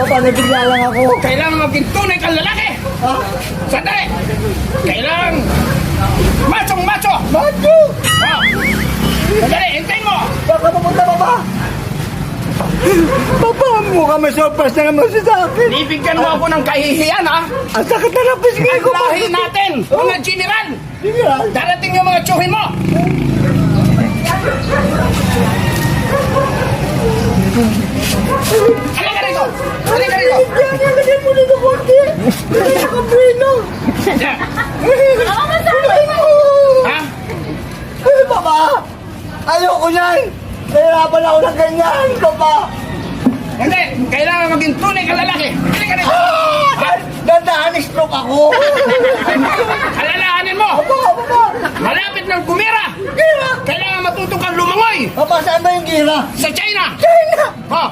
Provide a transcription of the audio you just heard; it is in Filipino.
Papa, nabigla lang ako. Kailangan maging tunay kang lalaki. Ha? Sandali. Kailangan machong macho. Macho! Oh. Sandali, hintayin mo. Baka papunta, Papa. Papa, mukhang may surprise na naman siya sa akin. Ibigyan mo ako ng kahihiyan, ha? Ang sakit na ng pisngi Ang ko, lahi natin, mga general. Sige lang. Darating yung mga tsuhin mo. Halika rito. Halika rito. Diyan, nilagay mo dito konti. Hindi ako bueno. Yan. Ilagay mo. Ha? Eh, Papa, ayoko yan. Nahirapan ako ng ganyan, Papa. Hindi, kailangan maging tunay kang lalaki. Halika rito. Ha? Dandaan, stroke ako. Alalahanin mo. Papa. Malapit ng kumira. Gira. Kailangan matutong kang lumangoy. Papa, saan ba yung gira? Sa China. China. Oh,